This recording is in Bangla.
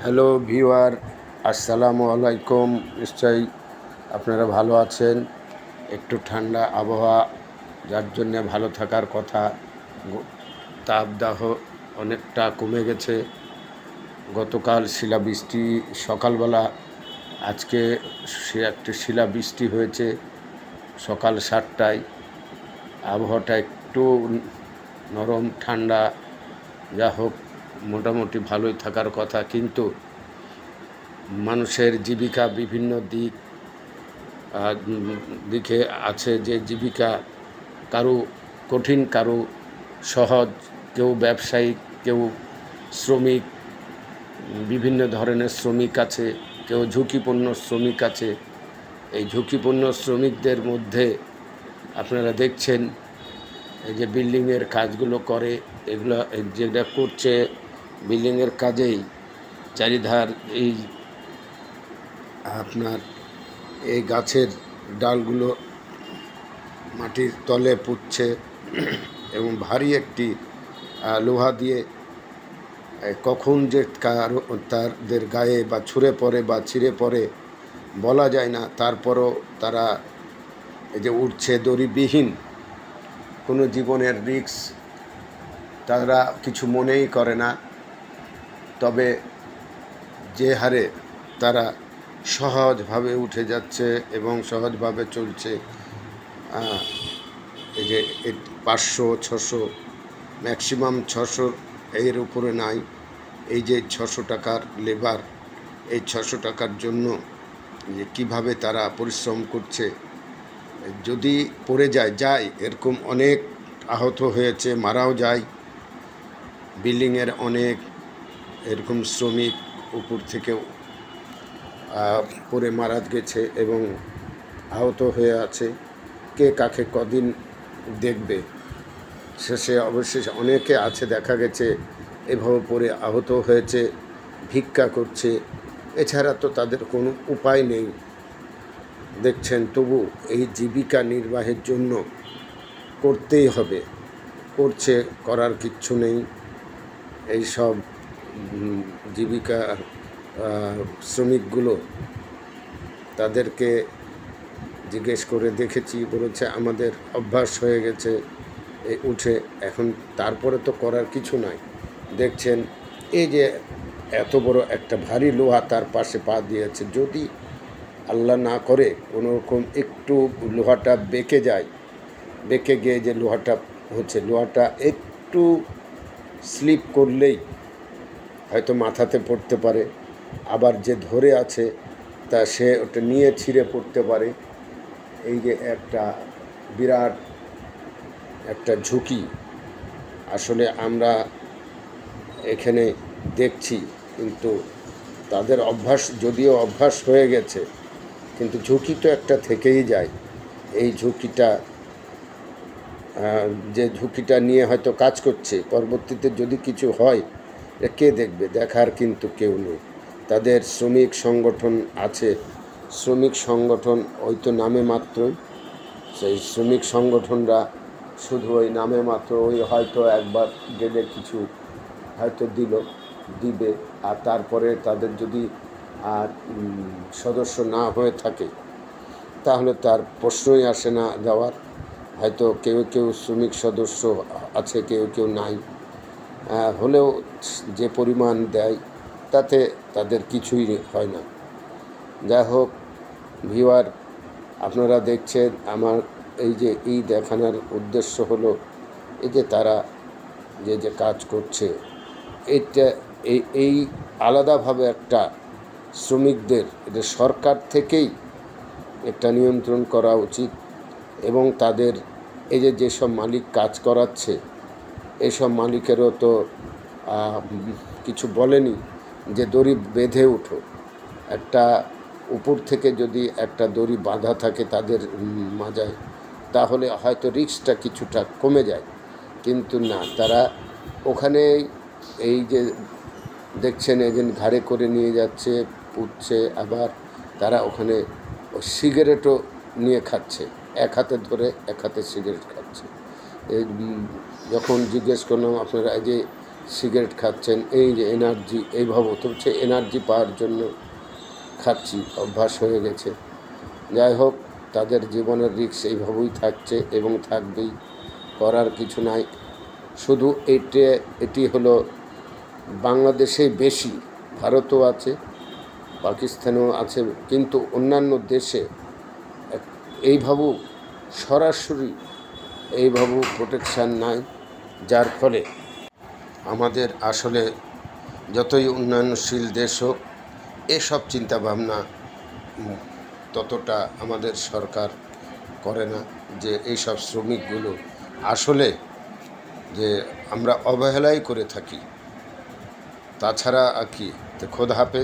হ্যালো ভিউয়ার, আসসালামু আলাইকুম। নিশ্চয়ই আপনারা ভালো আছেন। একটু ঠান্ডা আবহাওয়া, যার জন্যে ভালো থাকার কথা। তাপদাহ অনেকটা কমে গেছে। গতকাল শিলাবৃষ্টি সকালবেলা, আজকে একটি শিলাবৃষ্টি হয়েছে সকাল 7টায়। আবহাওয়াটা একটু নরম ঠান্ডা, যা হোক মোটামুটি ভালোই থাকার কথা। কিন্তু মানুষের জীবিকা বিভিন্ন দিকে আছে, যে জীবিকা কারো কঠিন, কারো সহজ, কেউ ব্যবসায়িক, কেউ শ্রমিক, বিভিন্ন ধরনের শ্রমিক আছে, কেউ ঝুঁকিপূর্ণ শ্রমিক আছে। এই ঝুঁকিপূর্ণ শ্রমিকদের মধ্যে আপনারা দেখছেন এই যে বিল্ডিংয়ের কাজগুলো করে, এগুলো যেটা করছে বিল্ডিংয়ের কাজেই চারিধার এই আপনার এই গাছের ডালগুলো মাটির তলে পুঁতছে এবং ভারী একটি লোহা দিয়ে কখন যে তাদের গায়ে বা ছুঁড়ে পড়ে বা ছিঁড়ে পড়ে বলা যায় না। তারপরও তারা এই যে উঠছে দড়িবিহীন, কোনো জীবনের রিস্ক তারা কিছু মনেই করে না। তবে যে হারে তারা সহজভাবে উঠে যাচ্ছে এবং সহজভাবে চলছে, এই যে 500-600, ম্যাক্সিমাম 600 এর উপরে নাই। এই যে 600 টাকার লেবার, এই 600 টাকার জন্য যে কীভাবে তারা পরিশ্রম করছে, যদি পড়ে যায় এরকম অনেক আহত হয়েছে, মারাও যায়। বিল্ডিংয়ের অনেক এরকম শ্রমিক উপর থেকেও পড়ে মারা গেছে এবং আহত হয়ে আছে। কে কাকে কদিন দেখবে? শেষে অবশেষে অনেকে আছে, দেখা গেছে এভাবে পড়ে আহত হয়েছে, ভিক্ষা করছে। এছাড়া তো তাদের কোনো উপায় নেই। দেখছেন, তবু এই জীবিকা নির্বাহের জন্য করতেই হবে, করছে, করার কিচ্ছু নেই। এই সব জীবিকার শ্রমিকগুলো, তাদেরকে জিজ্ঞেস করে দেখেছি, বলেছে আমাদের অভ্যাস হয়ে গেছে এই উঠে, এখন তারপরে তো করার কিছু নাই। দেখছেন এই যে এত বড় একটা ভারী লোহা তার পাশে পা দিয়েছে, যদি আল্লাহ না করে কোনো রকম একটু লোহাটা বেঁকে যায়, বেঁকে গিয়ে যে লোহাটা হচ্ছে, লোহাটা একটু স্লিপ করলেই হয়তো মাথাতে পড়তে পারে, আবার যে ধরে আছে তা সে ওটা নিয়ে ছিঁড়ে পড়তে পারে। এই যে একটা বিরাট একটা ঝুঁকি আসলে আমরা এখানে দেখছি। কিন্তু তাদের যদিও অভ্যাস হয়ে গেছে, কিন্তু ঝুঁকি তো একটা থেকেই যায়। এই ঝুঁকিটা, যে ঝুঁকিটা নিয়ে হয়তো কাজ করছে, পরবর্তীতে যদি কিছু হয় কে দেখবে? দেখার কিন্তু কেউ নেই। তাদের শ্রমিক সংগঠন আছে, শ্রমিক সংগঠন ওই তো নামে মাত্রই। সেই শ্রমিক সংগঠনরা শুধু ওই নামে মাত্র, ওই হয়তো একবার গেলে কিছু হয়তো দিবে, আর তারপরে তাদের যদি সদস্য না হয়ে থাকে তাহলে তার প্রশ্নই আসে না দেওয়ার। হয়তো কেউ কেউ শ্রমিক সদস্য আছে, কেউ কেউ নাই, হলেও যে পরিমাণ দেয় তাতে তাদের কিছুই হয় না। যাই হোক ভিউয়ার, আপনারা দেখছেন, আমার এই দেখানোর উদ্দেশ্য হলো এই যে তারা যে কাজ করছে, এটা এই আলাদাভাবে একটা শ্রমিকদের, এটা সরকার থেকেই একটা নিয়ন্ত্রণ করা উচিত। এবং তাদের এই যেসব মালিক কাজ করাচ্ছে, এইসব মালিকেরও তো কিছু বলেনি যে দড়ি বেঁধে উঠো। একটা উপর থেকে যদি একটা দড়ি বাঁধা থাকে তাদের মাজায়, তাহলে হয়তো রিস্কটা কিছুটা কমে যায়। কিন্তু না, তারা ওখানে এই যে দেখছেন এজেন্ট ঘাড়ে করে নিয়ে যাচ্ছে, পুড়ছে, আবার তারা ওখানে সিগারেটও নিয়ে খাচ্ছে, এক হাতে ধরে এক হাতে সিগারেট খাচ্ছে। এই যখন জিজ্ঞেস করলাম আপনারা এই যে সিগারেট খাচ্ছেন, এই যে এনার্জি, এইভাবে তো হচ্ছে এনার্জি পাওয়ার জন্য খাচ্ছি, অভ্যাস হয়ে গেছে। যাই হোক, তাদের জীবনের রিস্ক এইভাবেই থাকছে এবং থাকবেই, করার কিছু নাই। শুধু এটি হলো বাংলাদেশে বেশি, ভারতও আছে, পাকিস্তানেও আছে, কিন্তু অন্যান্য দেশে এইভাবেও সরাসরি এইভাবেও প্রোটেকশান নাই, যার ফলে আমাদের আসলে যতই উন্নয়নশীল দেশ হোক, এসব চিন্তাভাবনা ততটা আমাদের সরকার করে না, যে এইসব শ্রমিকগুলো আসলে যে আমরা অবহেলাই করে থাকি। তাছাড়া আর কি, তো খোদা হাফেজ।